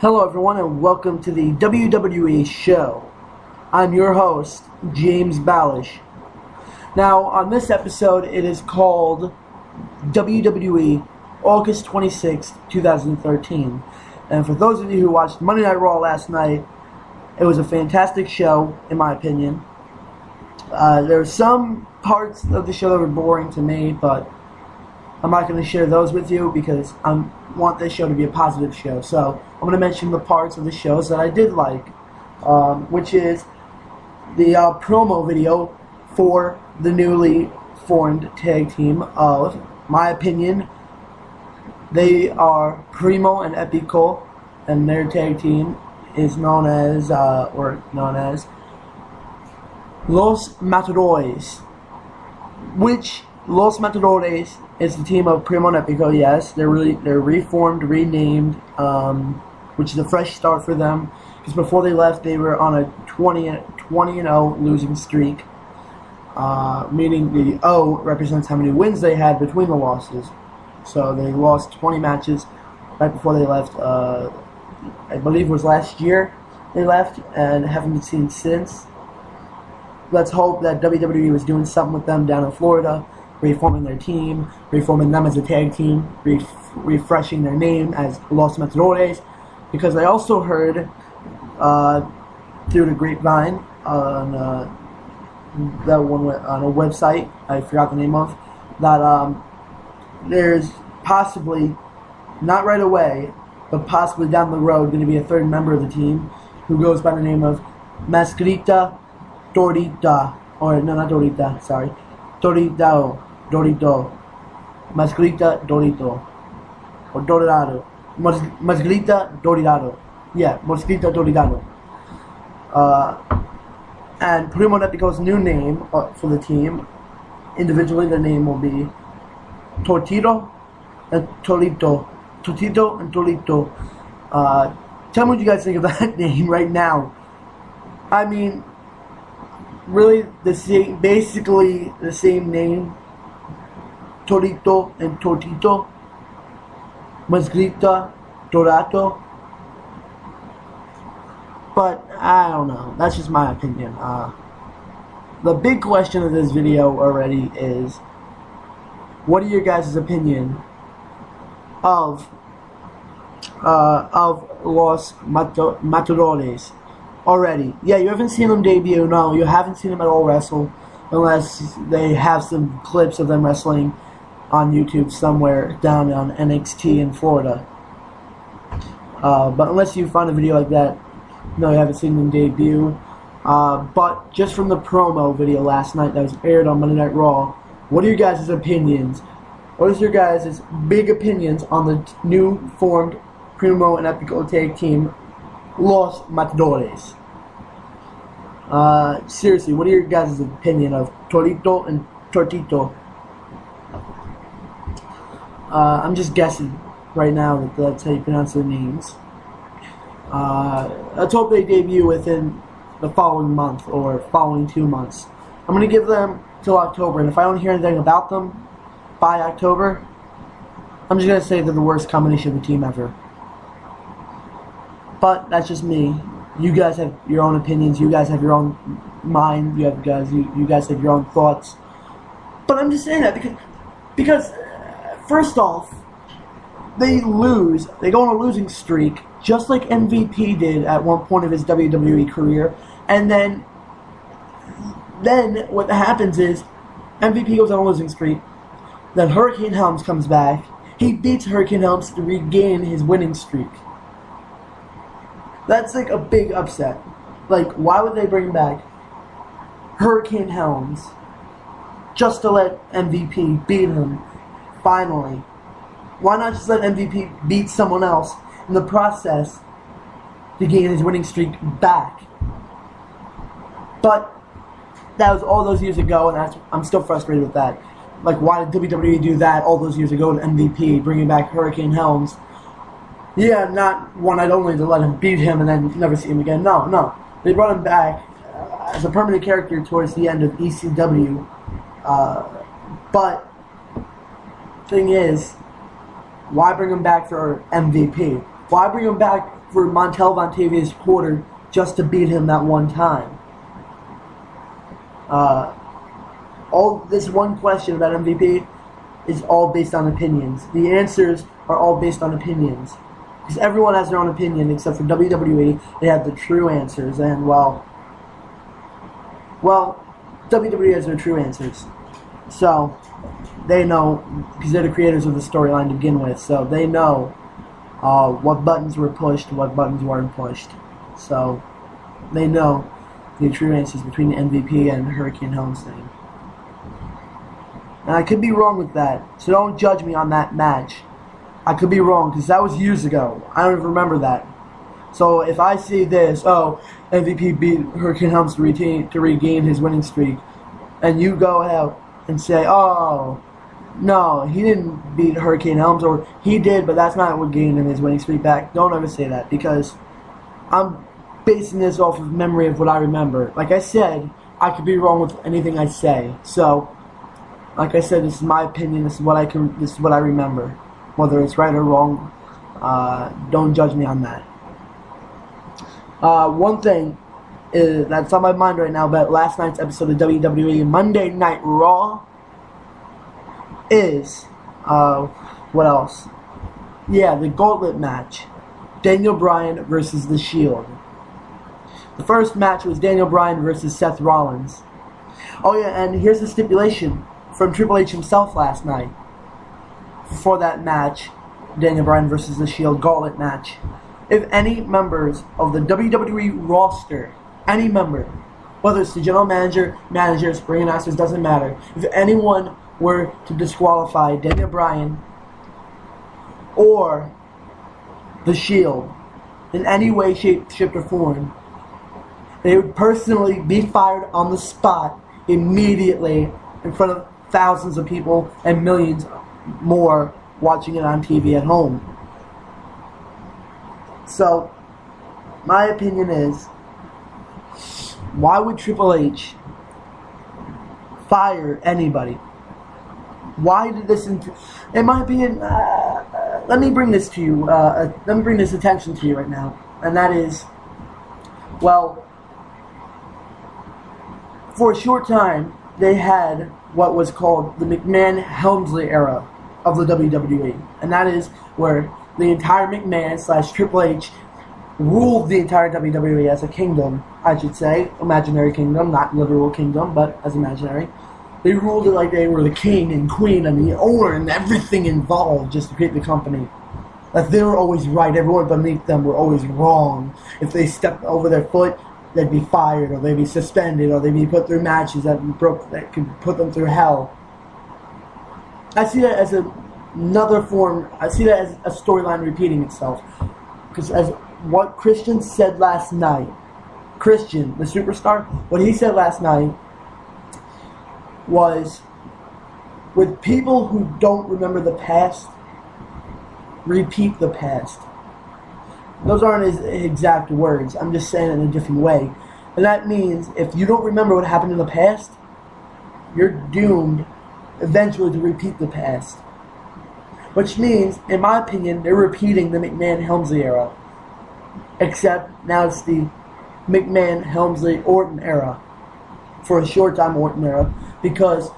Hello everyone and welcome to the WWE show. I'm your host, James Ballish. Now on this episode it is called WWE August 26th, 2013. And for those of you who watched Monday Night Raw last night, it was a fantastic show in my opinion. There were some parts of the show that were boring to me, but I'm not going to share those with you because I want this show to be a positive show. So I'm going to mention the parts of the shows that I did like, which is the promo video for the newly formed tag team of, my opinion, they are Primo and Epico, and their tag team is known as Los Matadores, which Los Matadores is the team of Primo and Epico. Yes, they're reformed, renamed, which is a fresh start for them. Because before they left, they were on a 20-0 losing streak, meaning the O represents how many wins they had between the losses. So they lost 20 matches right before they left. I believe it was last year they left, and haven't been seen since. Let's hope that WWE was doing something with them down in Florida, reforming their team, reforming them as a tag team, refreshing their name as Los Matadores, because I also heard through the grapevine on a website I forgot the name of, that there's possibly, not right away, but possibly down the road, going to be a third member of the team who goes by the name of Mascarita Dorita, or no, not Dorita, sorry, Dorito, Mascarita Dorito, or Dorado, Mascarita Dorado, yeah, Mascarita Dorado. And Primo and Epico's new name for the team, individually the name will be Tortito and Tolito. Tortito and Tolito. Tell me what you guys think of that name right now. I mean, really basically the same name, Torito and Tortito, Masgrita, Dorato. But I don't know. That's just my opinion. The big question of this video already is, what are your guys' opinion of Los Matadores already? Yeah, you haven't seen them debut. No, you haven't seen them at all wrestle, unless they have some clips of them wrestling on YouTube somewhere down on NXT in Florida. But unless you find a video like that, no, you haven't seen them debut. But just from the promo video last night that was aired on Monday Night Raw, what are your guys' opinions? What is your guys' big opinions on the new formed Primo and Epico tag team, Los Matadores? Seriously, what are your guys' opinion of Torito and Tortito? I'm just guessing right now that that's how you pronounce their names. Let's hope they debut within the following month or following 2 months. I'm going to give them till October, and if I don't hear anything about them by October, I'm just going to say they're the worst combination of a team ever. But that's just me. You guys have your own opinions. You guys have your own mind. You guys have your own thoughts. But I'm just saying that because first off, they lose. They go on a losing streak, just like MVP did at one point of his WWE career. And then what happens is MVP goes on a losing streak. Then Hurricane Helms comes back. He beats Hurricane Helms to regain his winning streak. That's like a big upset. Like, why would they bring back Hurricane Helms just to let MVP beat him finally? Why not just let MVP beat someone else in the process to gain his winning streak back? But that was all those years ago, and I'm still frustrated with that. Like, why did WWE do that all those years ago to MVP, bringing back Hurricane Helms? Yeah, not one night only to let him beat him and then never see him again. No. They brought him back as a permanent character towards the end of ECW. But thing is, why bring him back for MVP? Why bring him back for Montel Vontavious Porter just to beat him that one time? All this one question about MVP is all based on opinions. The answers are all based on opinions. Because everyone has their own opinion, except for WWE. They have the true answers, and well, WWE has their true answers. So, they know, because they're the creators of the storyline to begin with, so they know what buttons were pushed and what buttons weren't pushed. So, they know the true answers between the MVP and Hurricane Helmsley. And I could be wrong with that, so don't judge me on that match. I could be wrong, because that was years ago. I don't even remember that. So if I see this, MVP beat Hurricane Helmsley to regain his winning streak, and you go out and say, oh, no, he didn't beat Hurricane Helms, or he did, but that's not what gained him his winning streak back. Don't ever say that, because I'm basing this off of memory of what I remember. Like I said, I could be wrong with anything I say. So, like I said, this is my opinion. This is what I remember. Whether it's right or wrong, don't judge me on that. One thing that's on my mind right now about last night's episode of WWE Monday Night Raw is, what else? Yeah, the Gauntlet match. Daniel Bryan versus The Shield. The first match was Daniel Bryan versus Seth Rollins. Oh yeah, and here's the stipulation from Triple H himself last night. For that match, Daniel Bryan versus The Shield Gauntlet match. If any members of the WWE roster, any member, whether it's the general manager, managers, ring announcers, doesn't matter. If anyone were to disqualify Daniel Bryan or The Shield in any way, shape, or form, they would personally be fired on the spot immediately in front of thousands of people and millions more watching it on TV at home. So, my opinion is, why would Triple H fire anybody? Why did this, in my opinion, let me bring this to you, let me bring this attention to you right now, and that is, well, for a short time, they had what was called the McMahon-Helmsley era of the WWE, and that is where the entire McMahon/Triple H ruled the entire WWE as a kingdom, I should say, imaginary kingdom, not literal kingdom, but as imaginary. They ruled it like they were the king and queen and the owner and everything involved just to create the company. Like they were always right, everyone beneath them were always wrong. If they stepped over their foot, they'd be fired, or they'd be suspended, or they'd be put through matches that could put them through hell. I see that as another form. I see that as a storyline repeating itself. Because as what Christian said last night, Christian, the superstar, what he said last night was, with people who don't remember the past, repeat the past. Those aren't his exact words. I'm just saying it in a different way. And that means if you don't remember what happened in the past, you're doomed eventually to repeat the past. Which means, in my opinion, they're repeating the McMahon-Helmsley era. Except now it's the McMahon-Helmsley-Orton era. For a short time, Orton era. Because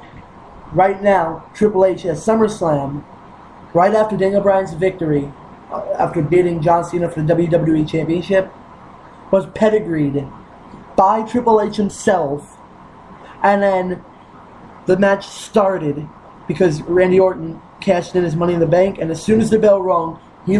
right now, Triple H has SummerSlam, right after Daniel Bryan's victory, after beating John Cena for the WWE Championship, was pedigreed by Triple H himself, and then the match started because Randy Orton cashed in his Money in the Bank, and as soon as the bell rung, he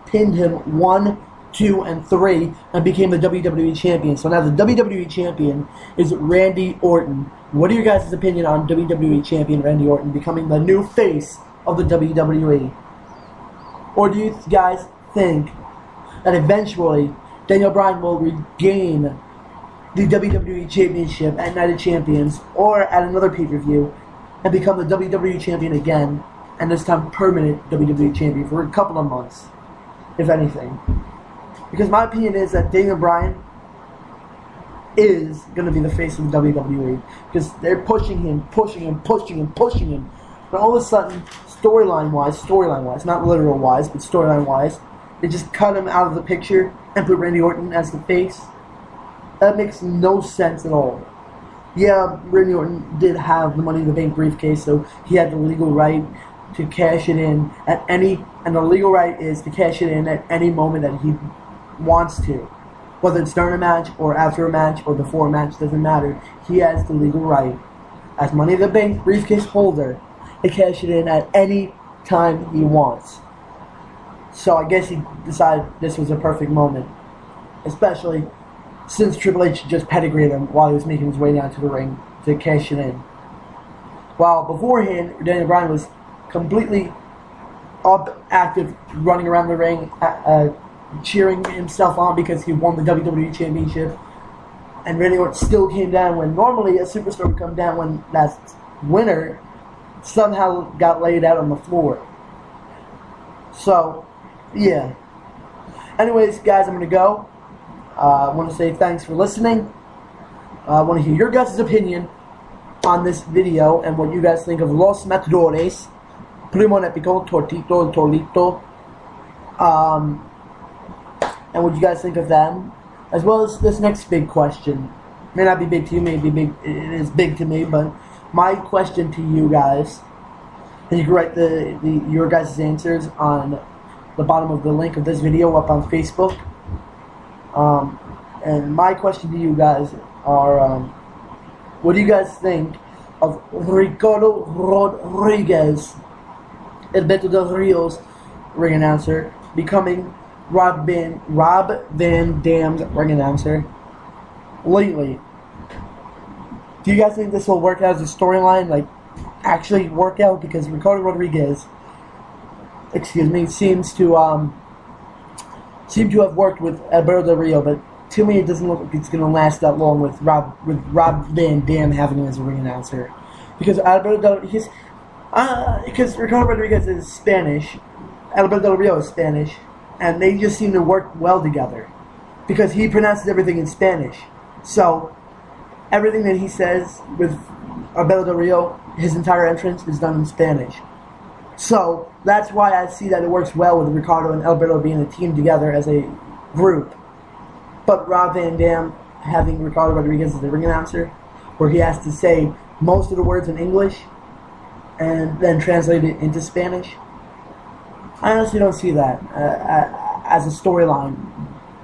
pinned him 1, 2, and 3, and became the WWE Champion. So now the WWE Champion is Randy Orton. What are your guys' opinion on WWE Champion Randy Orton becoming the new face of the WWE? Or do you guys think that eventually Daniel Bryan will regain the WWE Championship at Night of Champions or at another pay-per-view and become the WWE Champion again, and this time permanent WWE Champion for a couple of months, if anything? Because my opinion is that Daniel Bryan is going to be the face of the WWE because they're pushing him, but all of a sudden, storyline-wise, not literal-wise, but storyline-wise, They just cut him out of the picture and put Randy Orton as the face. That makes no sense at all. Yeah, Randy Orton did have the Money in the Bank briefcase, so he had the legal right to cash it in at any, and the legal right is to cash it in at any moment that he wants to. Whether it's during a match, or after a match, or before a match, doesn't matter. He has the legal right, as Money in the Bank briefcase holder, to cash it in at any time he wants. So I guess he decided this was a perfect moment, especially since Triple H just pedigreed him while he was making his way down to the ring to cash it in. While beforehand, Daniel Bryan was completely active, running around the ring, cheering himself on because he won the WWE Championship. And Randy Orton still came down when normally a superstar would come down when that winner somehow got laid out on the floor. So, yeah. Anyways, guys, I'm going to go. I want to say thanks for listening. I want to hear your guys' opinion on this video and what you guys think of Los Matadores, Primo Epico, Tortito, and Tolito, and what you guys think of them, as well as this next big question. May not be big to you, maybe big. It is big to me, but my question to you guys, and you can write your guys' answers on the bottom of the link of this video up on Facebook. And my question to you guys are, what do you guys think of Ricardo Rodriguez, Alberto Del Rio's ring announcer, becoming Rob Van Dam's ring announcer lately? Do you guys think this will work out as a storyline, like actually work out? Because Ricardo Rodriguez, seems to have worked with Alberto Del Rio, but to me it doesn't look like it's going to last that long with Rob Van Dam having him as a ring announcer. Because because Ricardo Rodriguez is Spanish, Alberto Del Rio is Spanish, and they just seem to work well together. Because he pronounces everything in Spanish. So, everything that he says with Alberto Del Rio, his entire entrance is done in Spanish. So, that's why I see that it works well with Ricardo and Alberto being a team together as a group. But Rob Van Dam having Ricardo Rodriguez as the ring announcer, where he has to say most of the words in English and then translate it into Spanish, I honestly don't see that as a storyline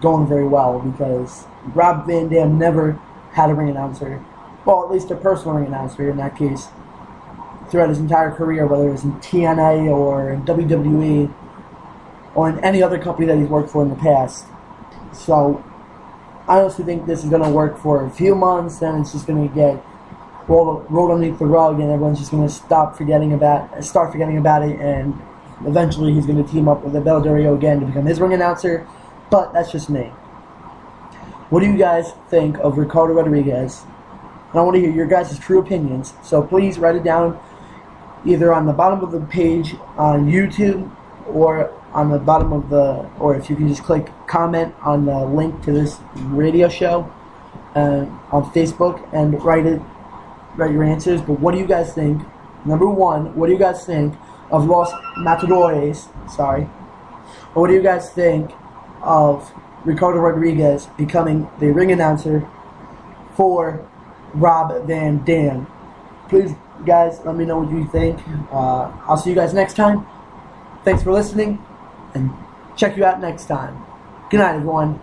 going very well, because Rob Van Dam never had a ring announcer. Well, at least a personal ring announcer in that case, throughout his entire career, whether it was in TNA or in WWE or in any other company that he's worked for in the past. So, I honestly think this is going to work for a few months, then it's just going to get rolled underneath the rug, and everyone's just going to start forgetting about it, and eventually he's going to team up with Alberto Del Rio again to become his ring announcer. But that's just me. What do you guys think of Ricardo Rodriguez? And I want to hear your guys' true opinions, so please write it down either on the bottom of the page on YouTube, or on the bottom of or if you can just click comment on the link to this radio show on Facebook, and write your answers. But what do you guys think? Number one, what do you guys think of Los Matadores? Or what do you guys think of Ricardo Rodriguez becoming the ring announcer for Rob Van Dam? Please, guys, let me know what you think. I'll see you guys next time. Thanks for listening, and check you out next time. Good night, everyone.